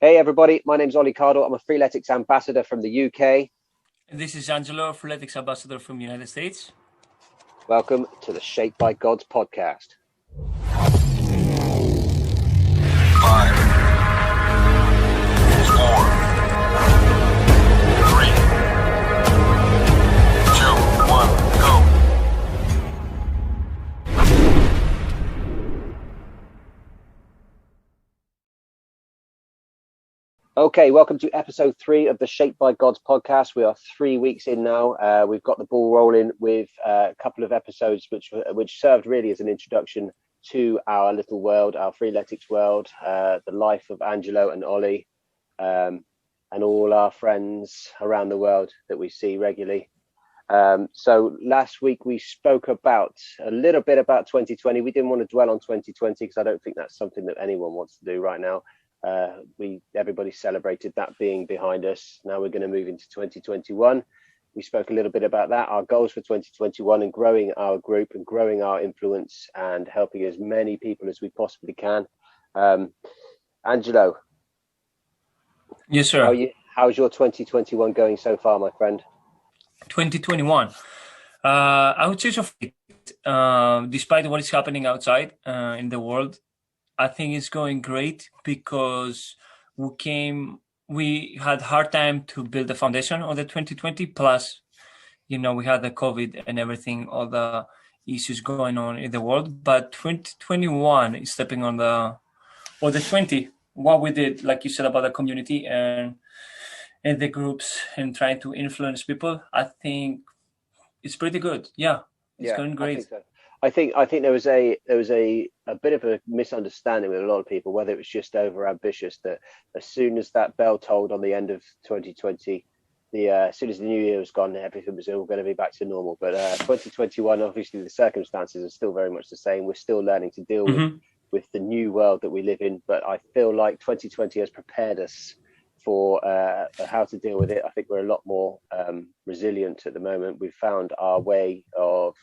Hey everybody, my name's Oli Cardle. I'm a Freeletics ambassador from the UK. This is Angelo, Freeletics ambassador from the United States. Welcome to the Shaped by Gods podcast. 5, 4, 3, 2, 1, go. Okay, welcome to episode 3 of the Shaped by Gods podcast. We are 3 weeks in now. We've got the ball rolling with a couple of episodes which served really as an introduction to our little world, our Freeletics world, the life of Angelo and Oli, and all our friends around the world that we see regularly. So last week we spoke a little bit about 2020. We didn't want to dwell on 2020 because I don't think that's something that anyone wants to do right now. Everybody celebrated that being behind us. Now we're going to move into 2021. We spoke a little bit about that, our goals for 2021, and growing our group and growing our influence and helping as many people as we possibly can. Angelo. Yes, sir. How's your 2021 going so far, my friend? 2021. I would say so. Despite what is happening outside in the world, I think it's going great because we had hard time to build the foundation of the 2020. Plus, we had the COVID and everything, all the issues going on in the world. But 2021 is stepping on the 20, what we did, like you said, about the community and the groups and trying to influence people. I think it's pretty good. Yeah, it's going great. I think there was a bit of a misunderstanding with a lot of people, whether it was just over ambitious, that as soon as that bell tolled on the end of 2020, as soon as the new year was gone, everything was all going to be back to normal. But 2021, obviously the circumstances are still very much the same. We're still learning to deal with the new world that we live in. But I feel like 2020 has prepared us for how to deal with it. I think we're a lot more resilient at the moment. We've found our way of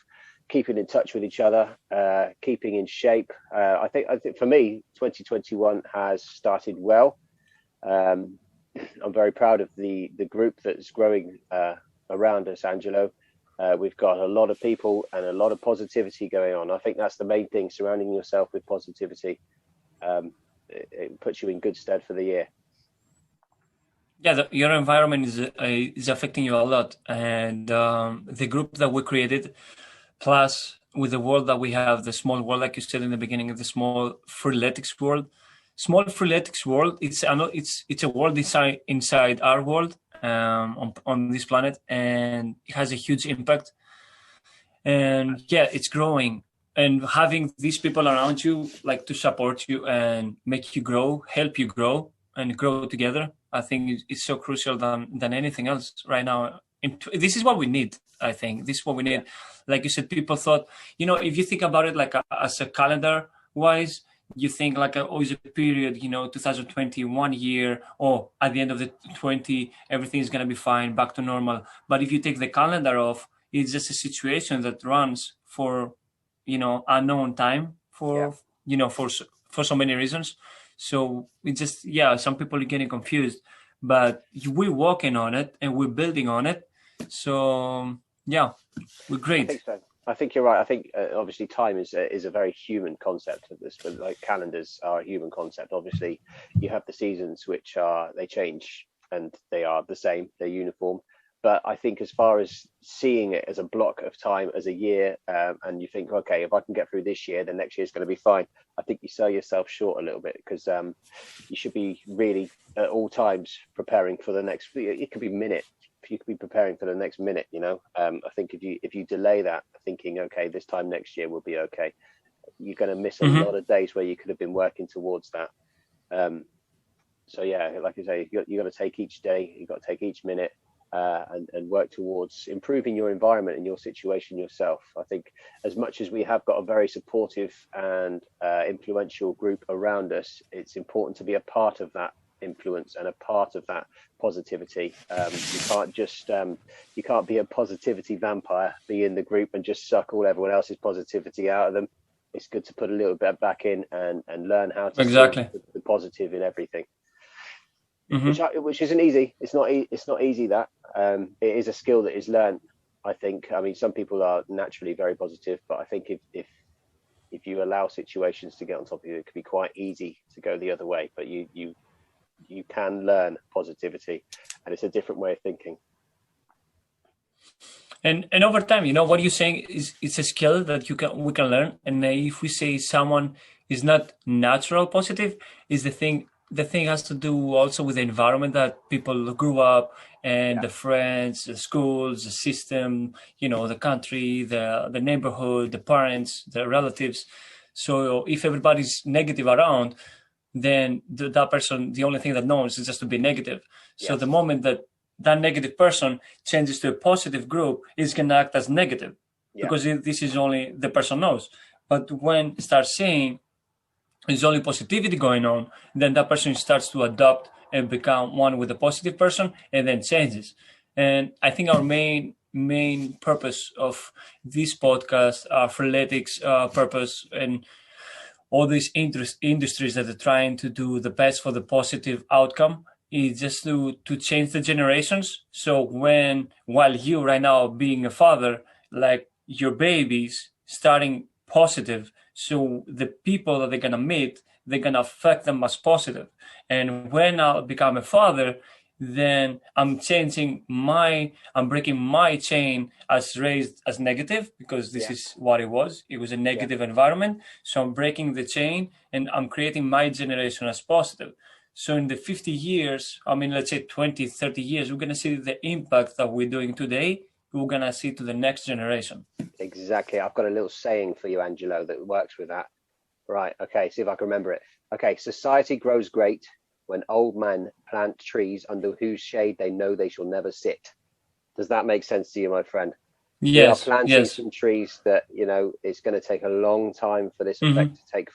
keeping in touch with each other, keeping in shape. I think for me, 2021 has started well. I'm very proud of the group that's growing around us, Angelo. We've got a lot of people and a lot of positivity going on. I think that's the main thing, surrounding yourself with positivity. It puts you in good stead for the year. Yeah, your environment is affecting you a lot. And the group that we created, plus with the world that we have, the small world, like you said in the beginning, of the small Freeletics world. Small Freeletics world, it's a world inside our world on this planet, and it has a huge impact. And yeah, it's growing. And having these people around you, like to support you and make you grow, help you grow and grow together, I think it's so crucial than anything else right now. This is what we need. I think this is what we need. Like you said, people thought, if you think about it like as a calendar wise, you think like always a period, 2020, 1 year, or at the end of the 20, everything's going to be fine, back to normal. But if you take the calendar off, it's just a situation that runs for, unknown time for so many reasons. So it's just, some people are getting confused, but we're working on it and we're building on it. So yeah, we're great. I think so. I think you're right. I think obviously time is a very human concept of this, but like calendars are a human concept. Obviously, you have the seasons which they change and they are the same, they're uniform. But I think as far as seeing it as a block of time, as a year, and you think, okay, if I can get through this year, then next year is going to be fine. I think you sell yourself short a little bit, because you should be really at all times preparing for the next. It could be minute. You could be preparing for the next minute. I think if you delay that, thinking, okay, this time next year will be okay, you're going to miss a lot of days where you could have been working towards that. So yeah, like I say, you got to take each day, you got to take each minute. And work towards improving your environment and your situation yourself. I think as much as we have got a very supportive and influential group around us, it's important to be a part of that influence and a part of that positivity. You can't be a positivity vampire, be in the group and just suck all everyone else's positivity out of them. It's good to put a little bit back in and learn how to see the positive in everything. which isn't easy. It's not easy. That it is a skill that is learned. I think. I mean, some people are naturally very positive, but I think if you allow situations to get on top of you, it can be quite easy to go the other way. But you can learn positivity, and it's a different way of thinking. And over time, you know, what you're saying is it's a skill that we can learn. And if we say someone is not natural positive, is the thing has to do also with the environment that people grew up and the friends, the schools, the system, you know, the country, the neighborhood, the parents, the relatives. So if everybody's negative around, then that person, the only thing that knows is just to be negative. So the moment that negative person changes to a positive group, is going to act as negative because this is only the person knows. But when it starts saying there's only positivity going on, then that person starts to adopt and become one with the positive person and then changes. And I think our main purpose of this podcast, Freeletics purpose, and all these industries that are trying to do the best for the positive outcome is just to change the generations. So while you right now being a father, like your babies starting positive, so the people that they're gonna meet, they're gonna affect them as positive. And when I become a father, then I'm breaking my chain as raised as negative, because this is what it was. It was a negative environment. So I'm breaking the chain and I'm creating my generation as positive. So in the 50 years, I mean, let's say 20, 30 years, we're going to see the impact that we're doing today. We're going to see to the next generation. Exactly. I've got a little saying for you, Angelo, that works with that. Right. Okay. See if I can remember it. Okay. Society grows great when old men plant trees under whose shade they know they shall never sit. Does that make sense to you, my friend? Yes. We are planting some trees that, you know, it's going to take a long time for this effect to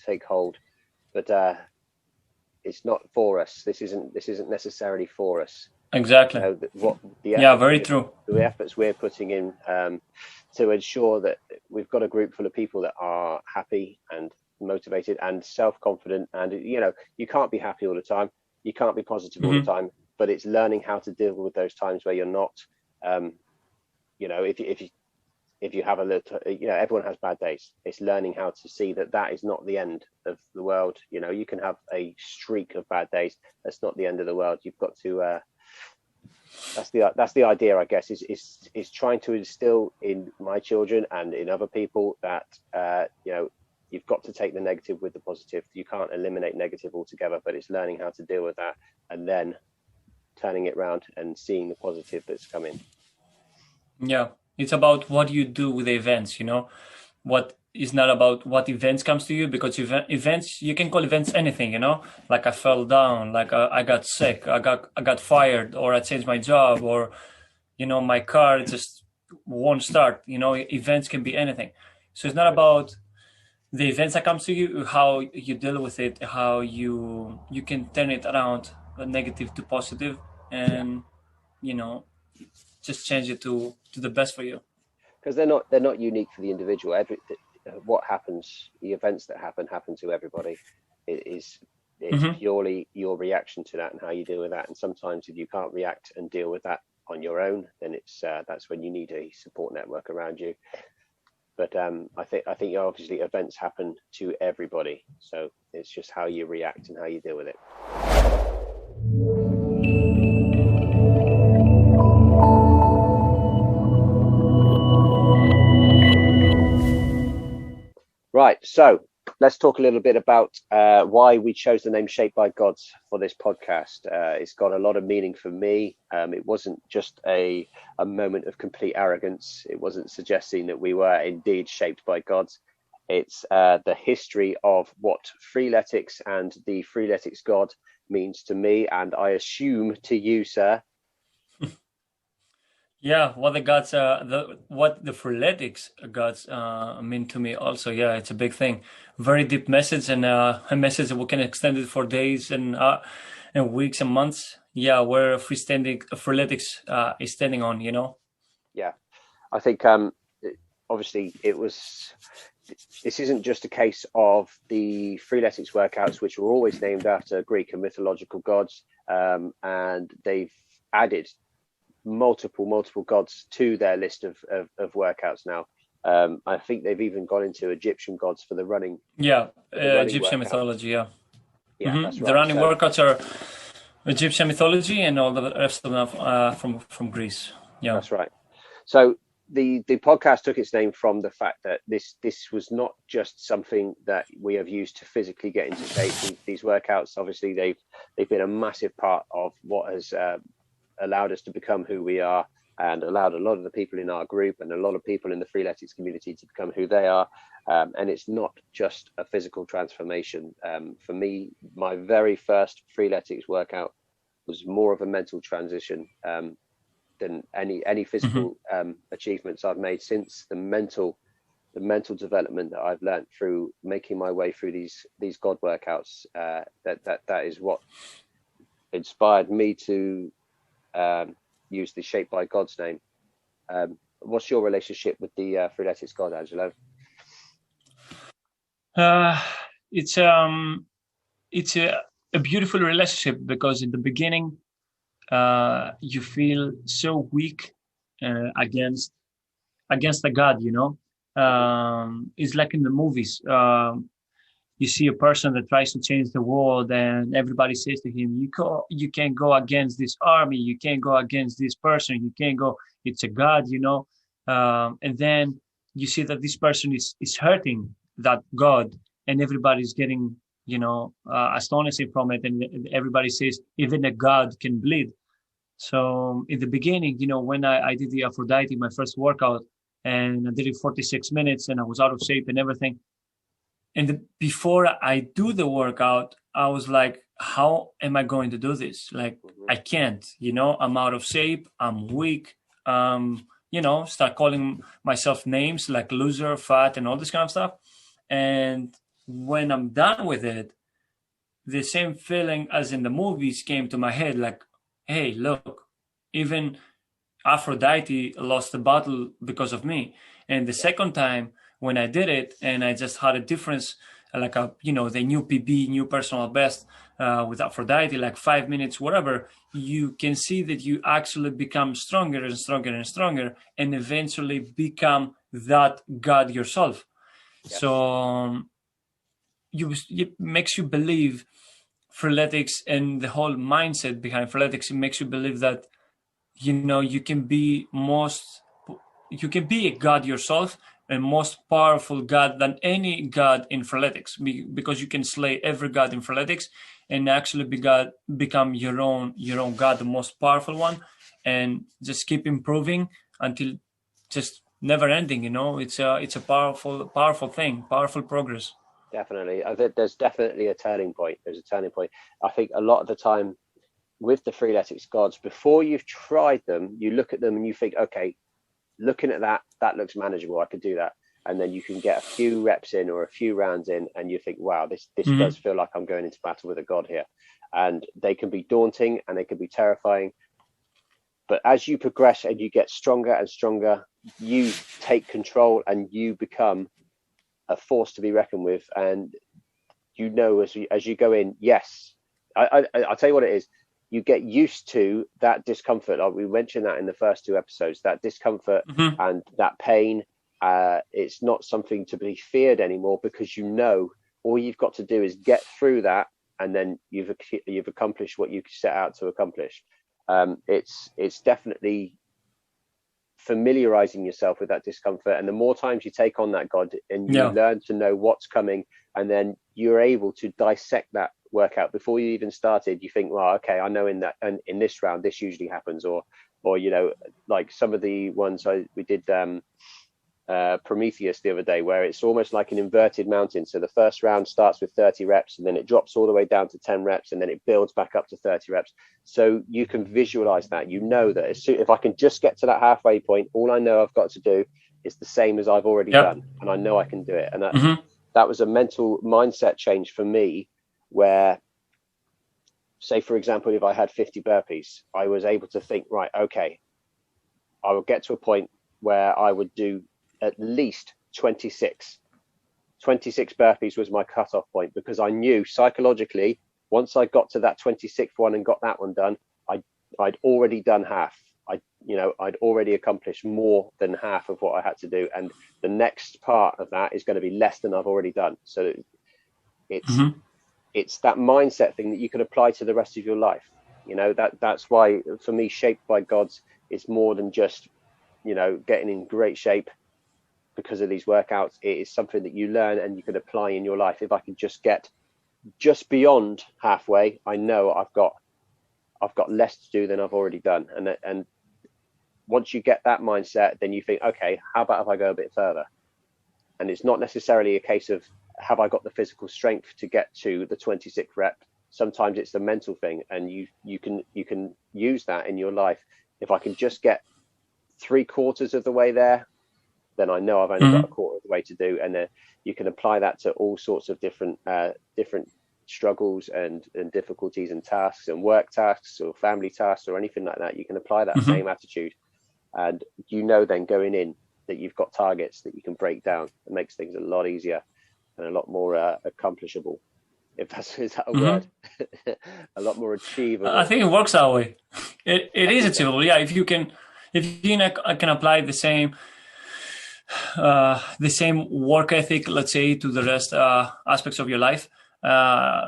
take hold. But, it's not for us. This isn't necessarily for us. Exactly. Very true. The efforts we're putting in to ensure that we've got a group full of people that are happy and motivated and self-confident, and you know, you can't be happy all the time. You can't be positive all the time. But it's learning how to deal with those times where you're not. You know, if you have a little, you know, everyone has bad days. It's learning how to see that is not the end of the world. You know, you can have a streak of bad days. That's not the end of the world. You've got to. That's the idea, I guess. Is trying to instill in my children and in other people that you know, you've got to take the negative with the positive. You can't eliminate negative altogether, but it's learning how to deal with that and then turning it around and seeing the positive that's coming. Yeah. It's about what you do with the events, you know, what is not about what events comes to you, because events, you can call events anything, you know, like I fell down, like I got sick, I got fired, or I changed my job, or, you know, my car just won't start, you know, events can be anything. So it's not about the events that comes to you, how you deal with it, how you can turn it around, negative to positive, and, you know, just change it to the best for you, because they're not unique for the individual. What happens, the events that happen to everybody. It's purely your reaction to that and how you deal with that. And sometimes if you can't react and deal with that on your own, then it's that's when you need a support network around you. But I think obviously events happen to everybody, so it's just how you react and how you deal with it. Right, so let's talk a little bit about why we chose the name Shaped by Gods for this podcast. It's got a lot of meaning for me. It wasn't just a moment of complete arrogance. It wasn't suggesting that we were indeed shaped by gods. It's the history of what Freeletics and the Freeletics God means to me, and I assume to you, sir. Yeah, what the gods, what the Freeletics gods mean to me also. Yeah, it's a big thing. Very deep message, and a message that we can extend it for days and weeks and months. Yeah, where Freeletics is standing on, you know. Yeah, I think obviously it was this isn't just a case of the Freeletics workouts, which were always named after Greek and mythological gods, and they've added multiple gods to their list of workouts now. I think they've even gone into Egyptian gods for the running. Yeah, running Egyptian workout. mythology. Yeah, Yeah, that's right. The running workouts are Egyptian mythology, and all the rest of them from Greece. Yeah, that's right. So the podcast took its name from the fact that this was not just something that we have used to physically get into shape. These workouts, obviously, they've been a massive part of what has allowed us to become who we are, and allowed a lot of the people in our group and a lot of people in the Freeletics community to become who they are. And it's not just a physical transformation. For me, my very first Freeletics workout was more of a mental transition than any physical achievements I've made since. The mental development that I've learned through making my way through these God workouts, that is what inspired me to use the Shaped by God's name. What's your relationship with the Freeletics God, Angelo? It's a beautiful relationship, because in the beginning you feel so weak against the God, it's like in the movies. You see a person that tries to change the world, and everybody says to him, you can't go against this army, you can't go against this person, you can't go, it's a God, and then you see that this person is hurting that God, and everybody's getting, astonished from it, and everybody says even a God can bleed. So in the beginning, when I did the Aphrodite, my first workout, and I did it 46 minutes, and I was out of shape and everything. And before I do the workout, I was like, how am I going to do this? Like, I can't, I'm out of shape, I'm weak, start calling myself names like loser, fat, and all this kind of stuff. And when I'm done with it, the same feeling as in the movies came to my head, like, hey, look, even Aphrodite lost the battle because of me. And the second time when I did it, and I just had a difference, like the new PB, new personal best with Aphrodite, like 5 minutes, whatever, you can see that you actually become stronger and stronger and stronger, and eventually become that God yourself. Yes. So it makes you believe Freeletics, and the whole mindset behind Freeletics, it makes you believe that you can be a God yourself, and most powerful God than any God in Freeletics, because you can slay every God in Freeletics and actually become your own God, the most powerful one, and just keep improving until just never ending. It's a powerful thing, powerful progress. Definitely. I think there's definitely a turning point. There's a turning point. I think a lot of the time with the Freeletics gods, before you've tried them, you look at them and you think, okay, looking at that looks manageable, I could do that. And then you can get a few reps in or a few rounds in, and you think, wow, this does feel like I'm going into battle with a god here. And they can be daunting and they can be terrifying. But as you progress and you get stronger and stronger, you take control and you become a force to be reckoned with. And as you go in, yes, I'll tell you what it is. You get used to that discomfort. Like we mentioned that in the first two episodes, that discomfort and that pain. It's not something to be feared anymore, because all you've got to do is get through that, and then you've accomplished what you set out to accomplish. It's definitely familiarizing yourself with that discomfort, and the more times you take on that god and you learn to know what's coming, and then you're able to dissect that workout before you even started. You think, well, okay, I know in this round this usually happens, or like some of the ones we did Prometheus the other day, where it's almost like an inverted mountain. So the first round starts with 30 reps, and then it drops all the way down to 10 reps, and then it builds back up to 30 reps. So you can visualize that. That if I can just get to that halfway point, all I know I've got to do is the same as I've already done, and I know I can do it. And that was a mental mindset change for me, where, say, for example, if I had 50 burpees, I was able to think, right, okay, I will get to a point where I would do at least 26 26 burpees was my cutoff point, because I knew psychologically, once I got to that 26th one and got that one done, I'd already done half. I'd already accomplished more than half of what I had to do, and the next part of that is going to be less than I've already done. So it's that mindset thing that you can apply to the rest of your life. That's why for me, Shaped by Gods is more than just getting in great shape because of these workouts. It is something that you learn and you can apply in your life. If I can just get just beyond halfway, I know I've got less to do than I've already done. And once you get that mindset, then you think, okay, how about if I go a bit further? And it's not necessarily a case of, have I got the physical strength to get to the 26th rep? Sometimes it's the mental thing, and you can use that in your life. If I can just get 3/4 of the way there, then I know I've only got a quarter of the way to do. And then you can apply that to all sorts of different struggles and difficulties and tasks and work tasks or family tasks or anything like that. You can apply that same attitude, and then going in that you've got targets that you can break down. It makes things a lot easier and a lot more accomplishable, if is that a word. A lot more achievable. I think it works that way. It is achievable. Yeah, if you can apply the same work ethic, let's say, to the rest aspects of your life,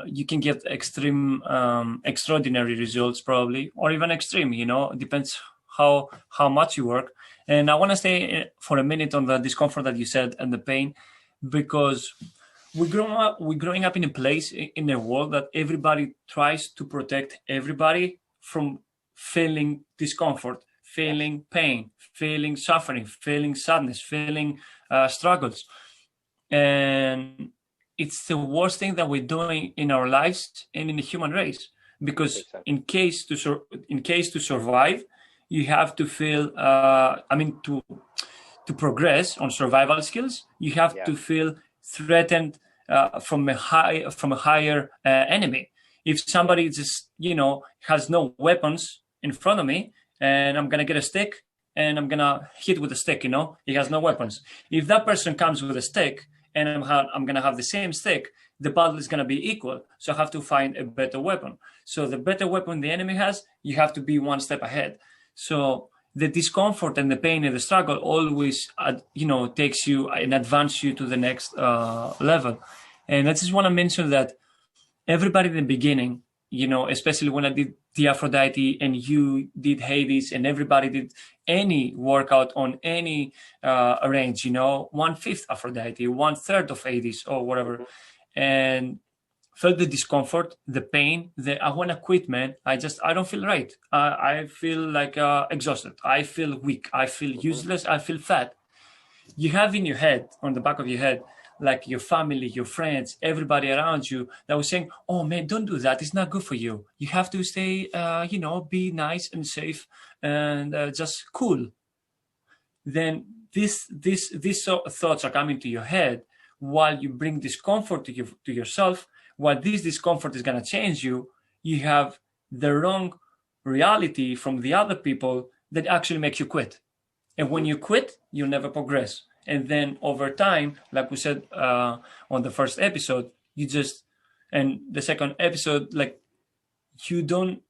you can get extraordinary results, probably, or even extreme. It depends how much you work. And I want to stay for a minute on the discomfort that you said and the pain, because we're growing up in a place, in a world, that everybody tries to protect everybody from feeling discomfort, feeling pain, feeling suffering, feeling sadness, feeling struggles. And it's the worst thing that we're doing in our lives and in the human race, because in case to survive, you have to feel, to progress on survival skills, you have to feel threatened from a higher enemy. If somebody just has no weapons in front of me, and I'm gonna get a stick and I'm gonna hit with a stick, he has no weapons. If that person comes with a stick and I'm gonna have the same stick, the battle is gonna be equal. So I have to find a better weapon. So the better weapon the enemy has, you have to be one step ahead. So the discomfort and the pain and the struggle always, takes you and advances you to the next level. And I just want to mention that everybody in the beginning, especially when I did the Aphrodite and you did Hades and everybody did any workout on any range, 1/5 Aphrodite, 1/3 of Hades or whatever, and felt the discomfort, the pain, I want to quit, man. I don't feel right. I feel like exhausted. I feel weak. I feel useless. I feel fat. You have in your head, on the back of your head, like your family, your friends, everybody around you that was saying, oh man, don't do that. It's not good for you. You have to stay, be nice and safe and just cool. Then these thoughts are coming to your head while you bring discomfort to yourself. While this discomfort is going to change you, you have the wrong reality from the other people that actually makes you quit. And when you quit, you'll never progress. And then over time, like we said on the first episode, and the second episode, like, you don't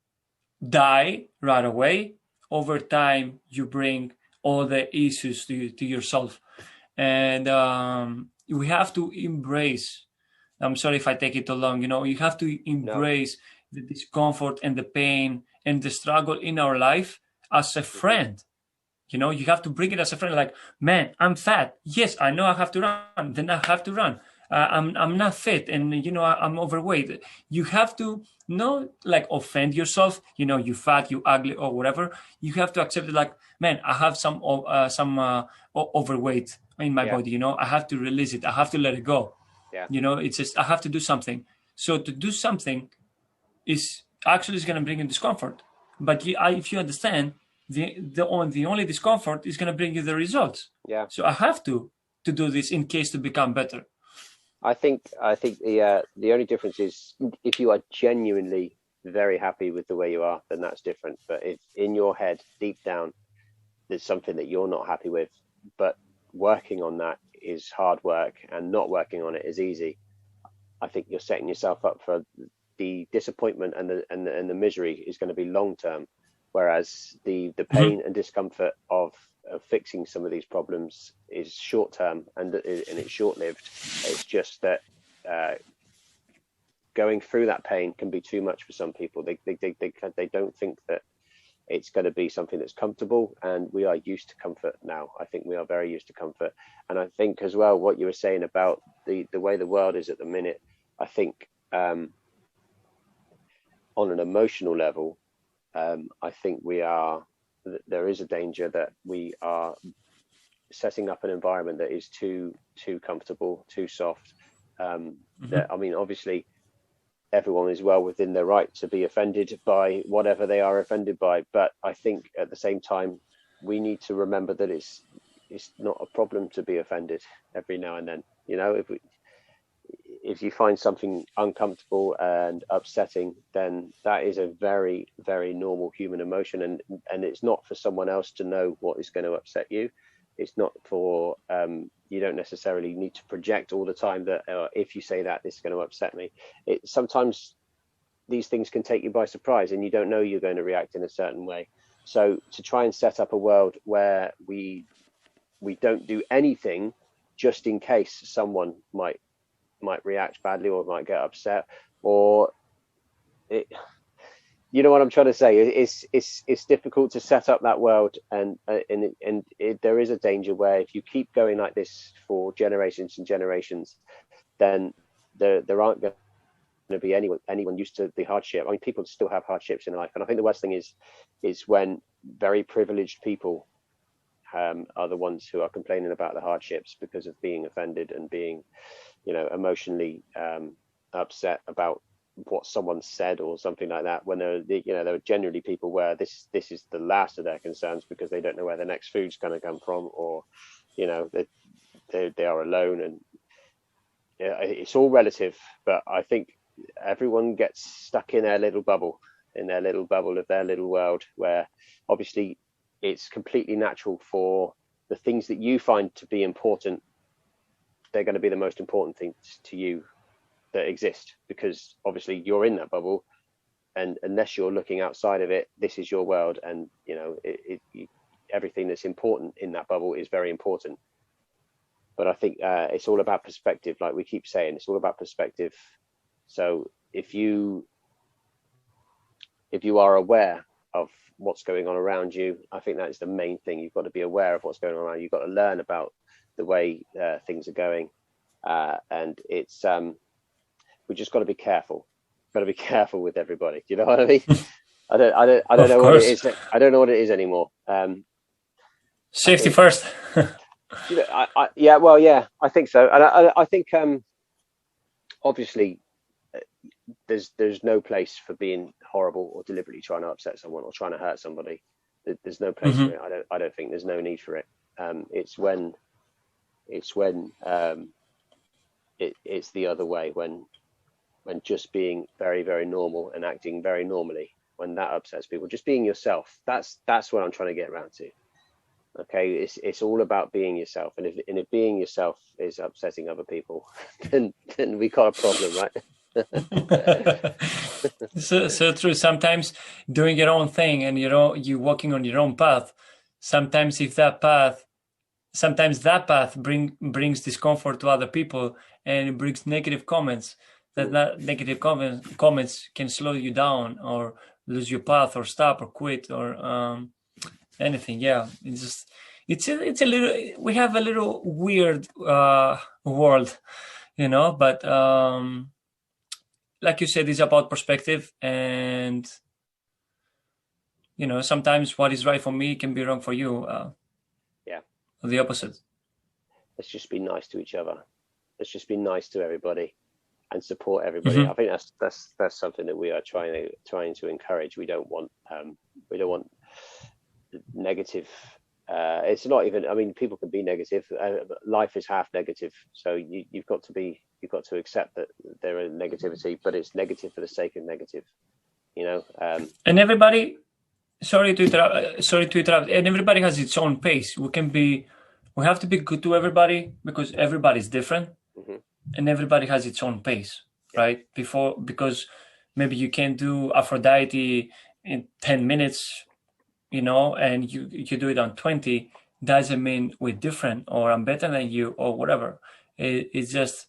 die right away. Over time, you bring all the issues to yourself. And we have to embrace, I'm sorry if I take it too long, you have to embrace the discomfort and the pain and the struggle in our life as a friend. You have to bring it as a friend, like, man, I'm fat. Yes, I know I have to run. Then I have to run. I'm not fit, and I'm overweight. You have to not like offend yourself. You fat, you ugly, or whatever. You have to accept it. Like, man, I have some overweight in my body. I have to release it. I have to let it go. Yeah. It's just I have to do something. So to do something is going to bring you discomfort. But if you understand, the only discomfort is going to bring you the results. Yeah. So I have to do this in case to become better. I think the only difference is if you are genuinely very happy with the way you are, then that's different. But if in your head, deep down, there's something that you're not happy with, but working on that is hard work and not working on it is easy, I think you're setting yourself up for the disappointment and the misery is going to be long term, whereas the pain and discomfort of fixing some of these problems is short term and it's short lived. It's just that going through that pain can be too much for some people. They don't think that it's going to be something that's comfortable, and we are used to comfort now. I think we are very used to comfort, and I think as well what you were saying about the way the world is at the minute. I think on an emotional level, I think there is a danger that we are setting up an environment that is too comfortable, too soft. That, I mean, obviously everyone is well within their right to be offended by whatever they are offended by, but I think at the same time we need to remember that it's not a problem to be offended every now and then. You know, if you find something uncomfortable and upsetting, then that is a very, very normal human emotion, and it's not for someone else to know what is going to upset you. It's not for you don't necessarily need to project all the time that if you say that, this is going to upset me. Sometimes these things can take you by surprise and you don't know you're going to react in a certain way. So to try and set up a world where we don't do anything just in case someone might react badly or might get upset, or you know what I'm trying to say. It's difficult to set up that world, and there is a danger where if you keep going like this for generations and generations, then there aren't going to be anyone used to the hardship. I mean, people still have hardships in life, and I think the worst thing is when very privileged people are the ones who are complaining about the hardships because of being offended and being, you know, emotionally upset about what someone said or something like that, when there are generally people where this is the last of their concerns because they don't know where the next food's going to come from, or you know, they are alone, and it's all relative. But I think everyone gets stuck in their little bubble of their little world, where obviously it's completely natural for the things that you find to be important, they're going to be the most important things to you that exist, because obviously you're in that bubble, and unless you're looking outside of it, this is your world, and you know everything that's important in that bubble is very important. But I think it's all about perspective, like we keep saying, it's all about perspective. So if you are aware of what's going on around you, I think that is the main thing. You've got to be aware of what's going on around you. You've got to learn about the way things are going, and it's we just got to be careful. Got to be careful with everybody. Do you know what I mean? I don't know what it is. I don't know what it is anymore. Safety first. You know, I think so. And I think obviously there's no place for being horrible or deliberately trying to upset someone or trying to hurt somebody. There's no place for it. I don't think there's no need for it. It's when it's the other way, when just being very, very normal and acting very normally, when that upsets people, just being yourself, that's what I'm trying to get around to. Okay, it's all about being yourself, and if being yourself is upsetting other people, then we got a problem, right? so true. Sometimes doing your own thing and you walking on your own path, sometimes that path brings discomfort to other people, and it brings negative comments. That negative comments can slow you down or lose your path or stop or quit or anything. Yeah, it's a little, we have a little weird world, but like you said, it's about perspective, and sometimes what is right for me can be wrong for you. Yeah, or the opposite. Let's just be nice to each other. Let's just be nice to everybody and support everybody. I think that's something that we are trying to encourage. We don't want negative. It's not even. I mean, people can be negative. Life is half negative, so you've got to accept that there is negativity, but it's negative for the sake of negative. And everybody. Sorry to interrupt. And everybody has its own pace. We can be we have to be good to everybody because everybody's different and everybody has its own pace, right? Because maybe you can do Aphrodite in 10 minutes, and you do it on 20, doesn't mean we're different or I'm better than you or whatever. It's just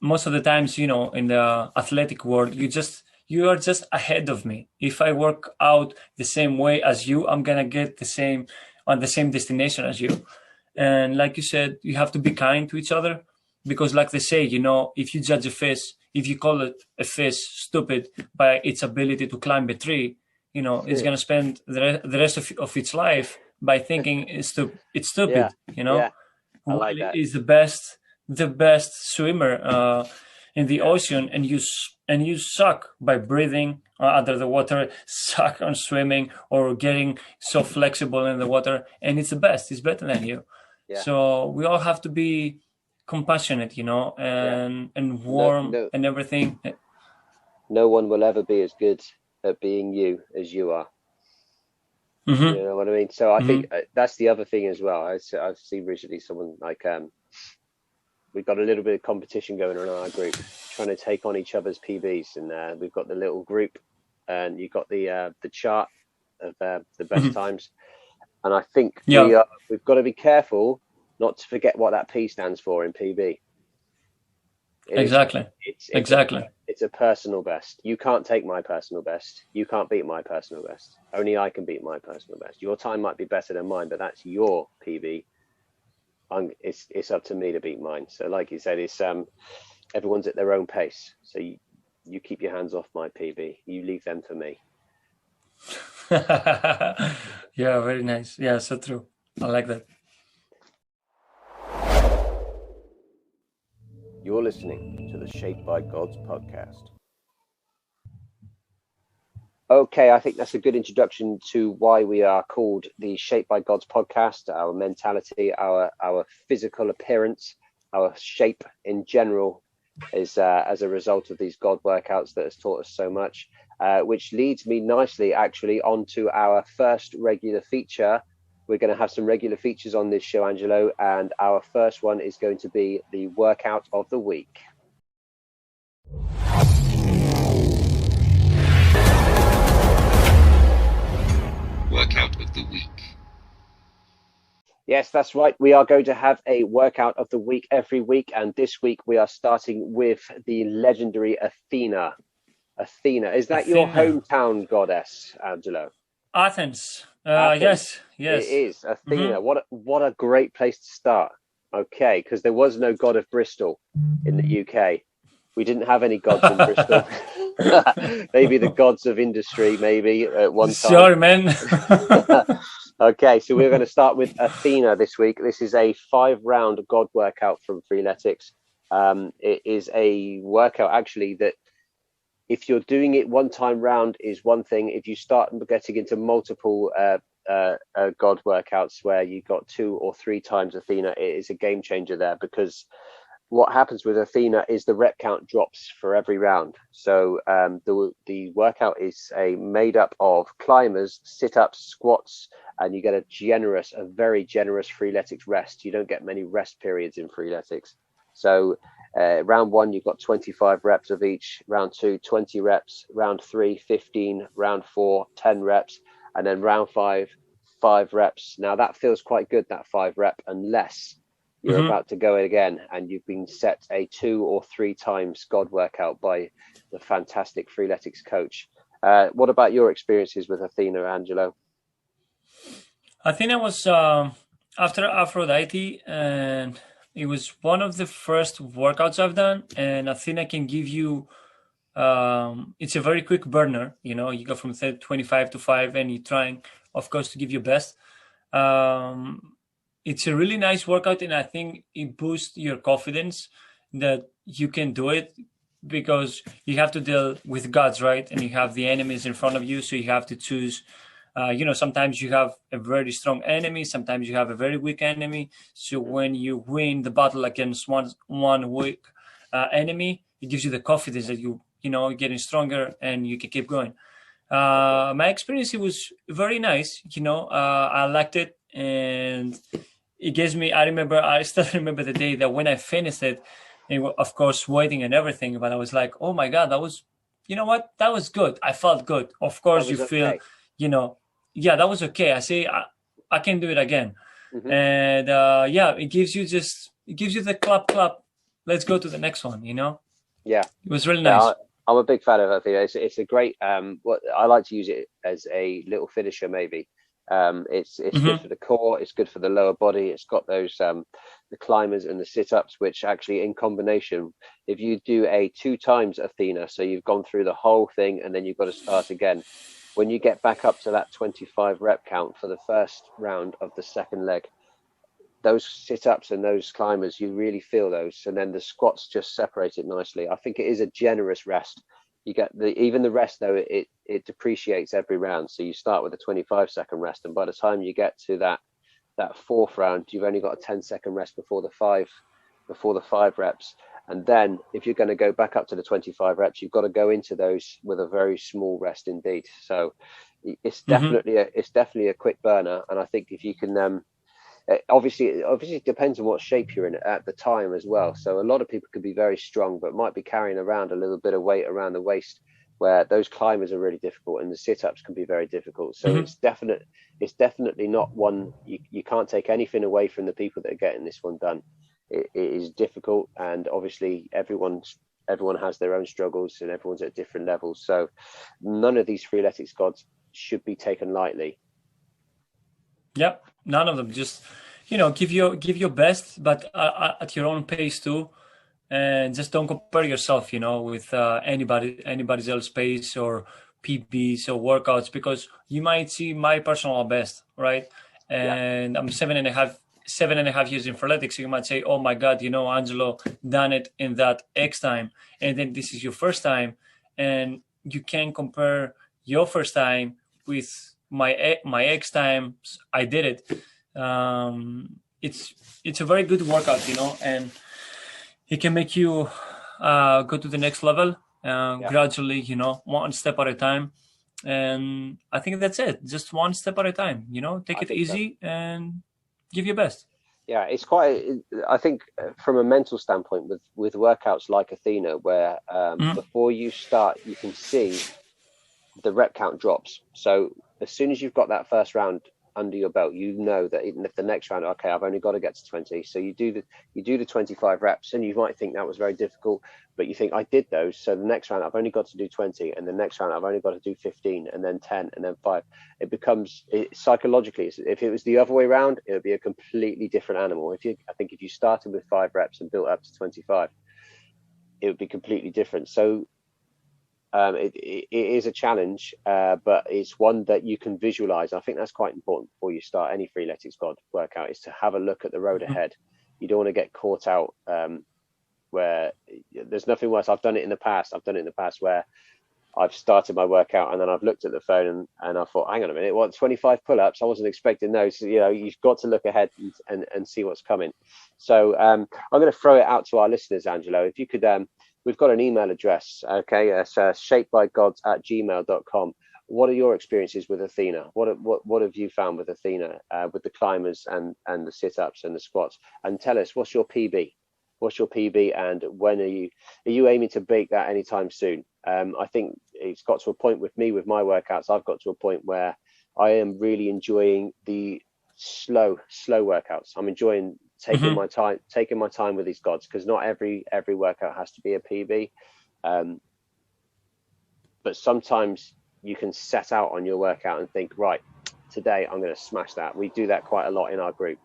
most of the times, in the athletic world, you are just ahead of me. If I work out the same way as you, I'm gonna get on the same destination as you. And like you said, you have to be kind to each other because, like they say, if you judge a fish, if you call it a fish stupid by its ability to climb a tree, it's gonna spend the rest of its life by thinking it's stupid. Yeah. I like that. Is the best swimmer in the ocean, and you suck by breathing under the water, suck on swimming or getting so flexible in the water, and it's better than you. So we all have to be compassionate, and warm and everything. No one will ever be as good at being you as you are. You know what I mean? So I think that's the other thing as well. I've seen recently someone like we've got a little bit of competition going on in our group, trying to take on each other's PBs, and we've got the little group, and you've got the chart of the best times, and I think we've got to be careful not to forget what that P stands for in PB. Exactly. It's a personal best. You can't take my personal best. You can't beat my personal best. Only I can beat my personal best. Your time might be better than mine, but that's your PB. It's up to me to beat mine. So like you said, it's everyone's at their own pace. So you keep your hands off my PB. You leave them for me. Yeah, very nice. Yeah, so true. I like that. You're listening to the Shaped by Gods podcast. Okay, I think that's a good introduction to why we are called the Shaped by Gods podcast. Our mentality, our physical appearance, our shape in general is as a result of these God workouts that has taught us so much, which leads me nicely actually onto our first regular feature. We're going to have some regular features on this show, Angelo, and our first one is going to be the workout of the week. Workout of the week. Yes, that's right. We are going to have a workout of the week every week, and this week we are starting with the legendary Athena. Athena, is that your hometown goddess, Angelo? Athens. Athens. Yes. It is Athena. What a great place to start. Okay, because there was no god of Bristol in the UK. We didn't have any gods in Bristol. Maybe the gods of industry, maybe at one time. Sorry, man. Okay, so we're going to start with Athena this week. This is a 5-round god workout from Freeletics. It is a workout actually that if you're doing it one time round is one thing. If you start getting into multiple God workouts where you got 2 or 3 times Athena, it is a game changer there, because what happens with Athena is the rep count drops for every round. So the workout is made up of climbers, sit-ups, squats, and you get a very generous Freeletics rest. You don't get many rest periods in Freeletics. So round 1, you've got 25 reps of each. Round 2, 20 reps. Round 3, 15. Round 4, 10 reps. And then round 5, 5 reps. Now that feels quite good, that 5 rep, unless you're about to go again and you've been set a 2 or 3 times God workout by the fantastic Freeletics coach. What about your experiences with Athena, Angelo? Athena was after Aphrodite, and it was one of the first workouts I've done. And Athena can give you, it's a very quick burner. You go from 25 to 5 and you're trying, of course, to give your best. It's a really nice workout, and I think it boosts your confidence that you can do it, because you have to deal with gods, right? And you have the enemies in front of you, so you have to choose. Sometimes you have a very strong enemy, sometimes you have a very weak enemy. So when you win the battle against one weak enemy, it gives you the confidence that you're getting stronger and you can keep going. My experience, it was very nice. I liked it, and it gives me, I still remember the day that when I finished it, of course, sweating and everything, but I was like, oh my God, that was, you know what? That was good. I felt good. Of That course, you was feel, okay. yeah, that was okay. I say, I can do it again. Hmm. And yeah, it gives you the clap. Let's go to the next one, Yeah. It was really Yeah, nice. I'm a big fan of it. It's a great what I like to use it as a little finisher maybe. It's good Hmm. for the core, it's good for the lower body. It's got those the climbers and the sit-ups, which actually in combination, if you do a 2 times Athena, so you've gone through the whole thing and then you've got to start again. When you get back up to that 25 rep count for the first round of the second leg, those sit-ups and those climbers, you really feel those, and then the squats just separate it nicely. I think it is a generous rest. You get even the rest though, it depreciates every round. So you start with a 25-second rest, and by the time you get to that fourth round, you've only got a 10-second rest before the five reps. And then if you're going to go back up to the 25 reps, you've got to go into those with a very small rest indeed. So it's Hmm. definitely a quick burner, and I think if you can obviously it depends on what shape you're in at the time as well. So a lot of people could be very strong but might be carrying around a little bit of weight around the waist, where those climbers are really difficult and the sit-ups can be very difficult. So Hmm. it's definitely not one you can't take anything away from the people that are getting this one done. It is difficult, and obviously everyone has their own struggles and everyone's at different levels. So none of these Freeletics gods should be taken lightly. Yep, none of them. Just give your best, but at your own pace too, and just don't compare yourself, with anybody's else pace or PBs or workouts, because you might see my personal best, right? Yeah. And I'm 7.5 years in Freeletics, so you might say, oh my God, Angelo done it in that X time, and then this is your first time, and you can compare your first time with my X times I did it. It's a very good workout, and it can make you go to the next level Yeah. gradually, one step at a time. And I think that's it. Just one step at a time, take I it think so. easy and give your best. Yeah, it's quite. I think from a mental standpoint, with workouts like Athena, where Mm-hmm. before you start, you can see the rep count drops. So as soon as you've got that first round under your belt, you know that even if the next round, okay, I've only got to get to 20. So you do the 25 reps, and you might think that was very difficult, but you think I did those. So the next round I've only got to do 20, and the next round I've only got to do 15, and then 10, and then 5. It becomes psychologically. If it was the other way around, it would be a completely different animal. I think if you started with 5 reps and built up to 25, it would be completely different. So it is a challenge, but it's one that you can visualize. I think that's quite important before you start any Freeletics God workout, is to have a look at the road ahead. You don't want to get caught out where there's nothing worse. I've done it in the past. Where I've started my workout and then I've looked at the phone and I thought, hang on a minute, what, 25 pull-ups? I wasn't expecting those. You've got to look ahead and see what's coming. So I'm going to throw it out to our listeners, Angelo. If you could, we've got an email address, okay? It's shapedbygods@gmail.com. What are your experiences with Athena? What have you found with Athena, with the climbers and the sit-ups and the squats? And tell us, what's your PB? What's your PB, and when are you aiming to beat that anytime soon? I think it's got to a point with me with my workouts. I've got to a point where I am really enjoying the slow workouts. I'm enjoying taking Mm-hmm. my time with these gods, because not every workout has to be a PB. But sometimes you can set out on your workout and think, right, today I'm going to smash that. We do that quite a lot in our group.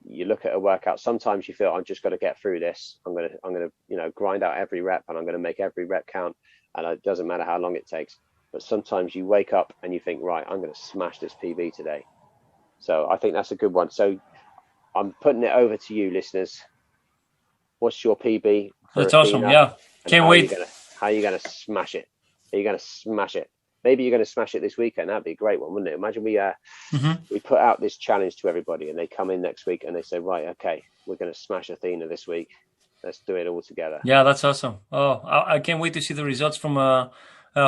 You look at a workout, sometimes you feel, I'm just going to get through this. I'm going to grind out every rep, and I'm going to make every rep count, and it doesn't matter how long it takes. But sometimes you wake up and you think, right, I'm going to smash this PB today. So I think that's a good one. So I'm putting it over to you, listeners. What's your PB for That's awesome. Athena, Yeah, and can't wait. how are you gonna smash it? Are you gonna smash it? Maybe you're gonna smash it this weekend. That'd be a great one, wouldn't it? Imagine Mm-hmm. we put out this challenge to everybody, and they come in next week and they say, right, okay, we're gonna smash Athena this week. Let's do it all together. Yeah, that's awesome. Oh, I can't wait to see the results from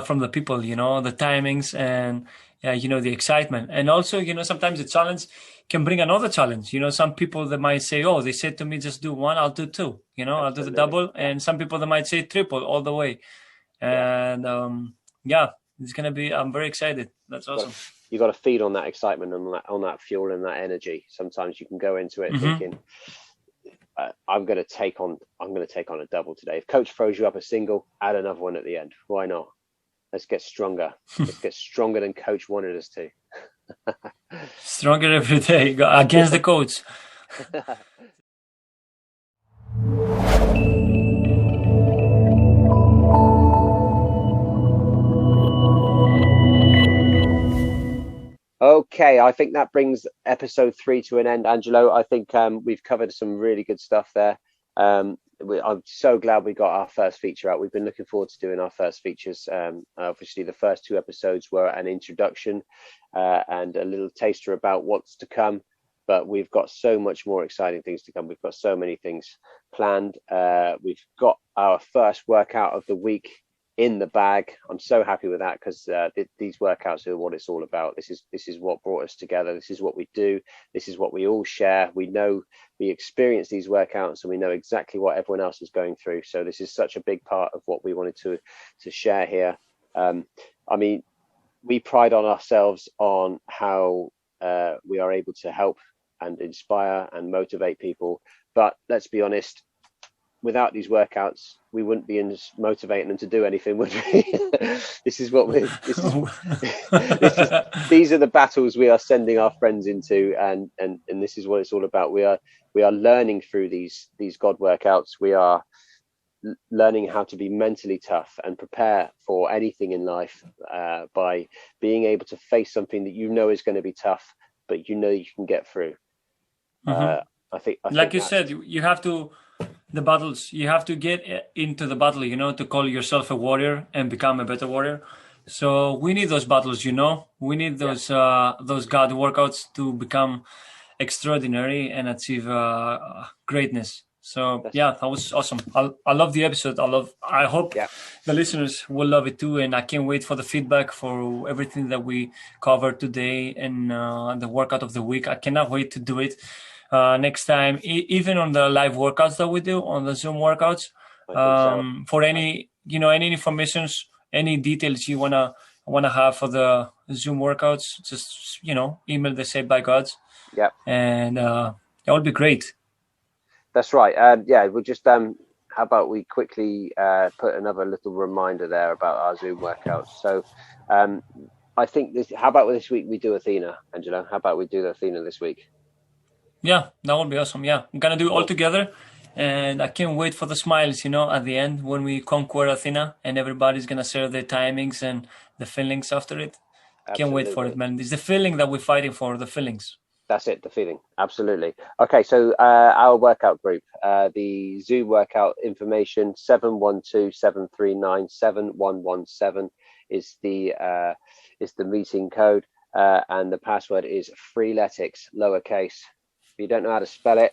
from the people, the timings and the excitement. And also, sometimes the challenge can bring another challenge. Some people that might say, oh, they said to me, just do one, I'll do two, I'll do the double. And some people that might say triple all the way. And it's going to be, I'm very excited. That's awesome. You got to feed on that excitement and on that fuel and that energy. Sometimes you can go into it thinking, I'm going to take on a double today. If coach throws you up a single, add another one at the end. Why not? Let's get stronger. Let's get stronger than coach wanted us to. Stronger every day against the coach. Okay, I think that brings episode 3 to an end, Angelo. I think we've covered some really good stuff there. I'm so glad we got our first feature out. We've been looking forward to doing our first features. Obviously, the first 2 episodes were an introduction and a little taster about what's to come. But we've got so much more exciting things to come. We've got so many things planned. We've got our first workout of the week in the bag. I'm so happy with that because these workouts are what it's all about. This is what brought us together. This is what we do. This is what we all share. We experience these workouts and we know exactly what everyone else is going through. So this is such a big part of what we wanted to share here. I mean, we pride on ourselves on how we are able to help and inspire and motivate people. But let's be honest, without these workouts, we wouldn't be motivating them to do anything, would we? These are the battles we are sending our friends into, and this is what it's all about. We are learning through these God workouts. We are learning how to be mentally tough and prepare for anything in life by being able to face something that is going to be tough, but you can get through. I think you said, you have to. The battles, you have to get into the battle, to call yourself a warrior and become a better warrior. So we need those battles, we need those God workouts to become extraordinary and achieve greatness. So that was awesome. I love the episode. I hope the listeners will love it too. And I can't wait for the feedback for everything that we covered today and the workout of the week. I cannot wait to do it. Next time, even on the live workouts that we do on the Zoom workouts, for any any informations, any details you wanna have for the Zoom workouts, just email the Shaped by Gods. And that would be great. That's right. We'll just how about we quickly put another little reminder there about our Zoom workouts. So I think how about this week we do Athena, Angelo? How about we do the Athena this week? Yeah, that would be awesome. Yeah, I'm going to do it all together. And I can't wait for the smiles, at the end when we conquer Athena and everybody's going to share their timings and the feelings after it. Absolutely. Can't wait for it, man. It's the feeling that we're fighting for, the feelings. That's it, the feeling. Absolutely. Okay, so our workout group, the Zoom workout information, 712-739-7117 is the meeting code. And the password is Freeletics, lowercase. If you don't know how to spell it,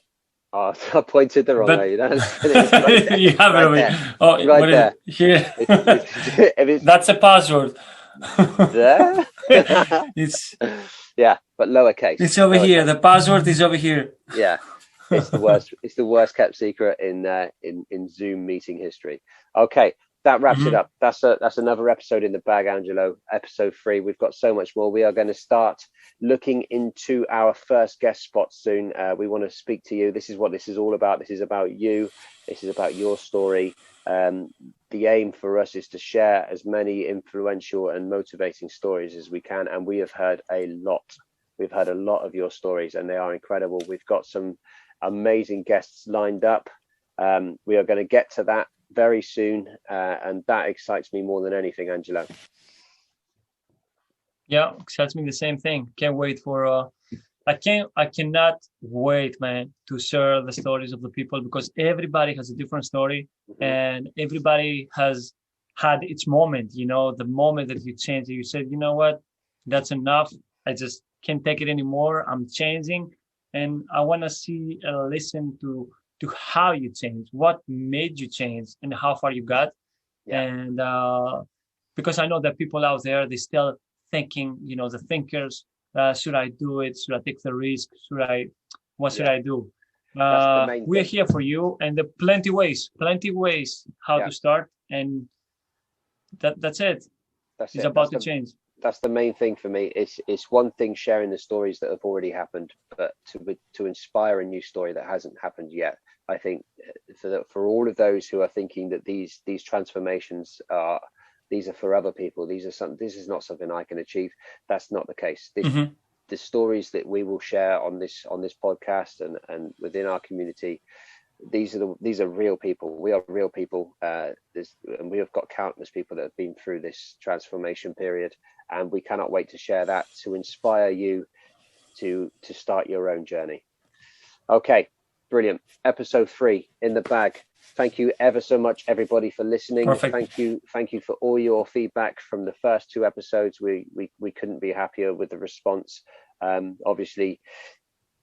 I pointed the wrong way. You don't have to spell it. Right you have right it there. Oh, right there. Here. That's a password. There? It's but lowercase. It's over here. The password is over here. Yeah, it's the worst. It's the worst kept secret in Zoom meeting history. Okay, that wraps it up. That's another episode in the bag, Angelo. Episode 3. We've got so much more. We are going to start looking into our first guest spot soon. We want to speak to you. This is what this is all about. This is about you. This is about your story. The aim for us is to share as many influential and motivating stories as we can. And we have heard a lot. We've heard a lot of your stories and they are incredible. We've got some amazing guests lined up. We are going to get to that very soon. And that excites me more than anything, Angelo. Yeah, excites me the same thing. Can't wait for I cannot wait, man, to share the stories of the people because everybody has a different story and everybody has had its moment, the moment that you changed. You said, you know what, that's enough. I just can't take it anymore. I'm changing. And I want to see and listen to how you changed, what made you change and how far you got. And because I know that people out there, they still thinking, the thinkers, should I do it? Should I take the risk? What should I do? We're here for you, and there are plenty ways how to start, and that's it. It's about to change. That's the main thing for me. It's one thing sharing the stories that have already happened, but to inspire a new story that hasn't happened yet. I think for all of those who are thinking that these transformations these are for other people, this is not something I can achieve. That's not the case. The stories that we will share on this podcast and within our community, these are real people. We are real people, and we have got countless people that have been through this transformation period, and we cannot wait to share that to inspire you to start your own journey. Okay, brilliant. Episode 3 in the bag. Thank you ever so much, everybody, for listening. Perfect. Thank you for all your feedback from the first 2 episodes. We couldn't be happier with the response. Obviously,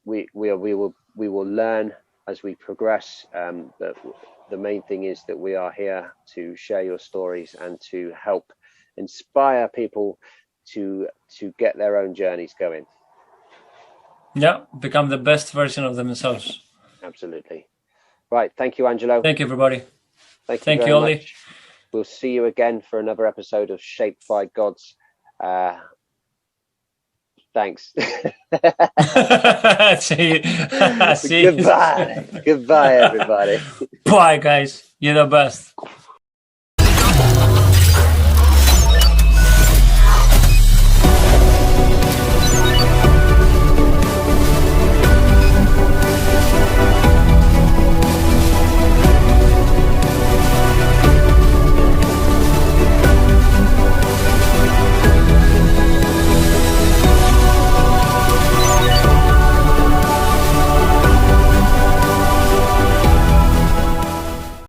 we will learn as we progress. But the main thing is that we are here to share your stories and to help inspire people to get their own journeys going. Yeah, become the best version of themselves. Absolutely. Right. Thank you, Angelo. Thank you, everybody. Thank you, Oli. We'll see you again for another episode of Shaped by Gods. Thanks. See Goodbye. Goodbye, everybody. Bye, guys. You're the best.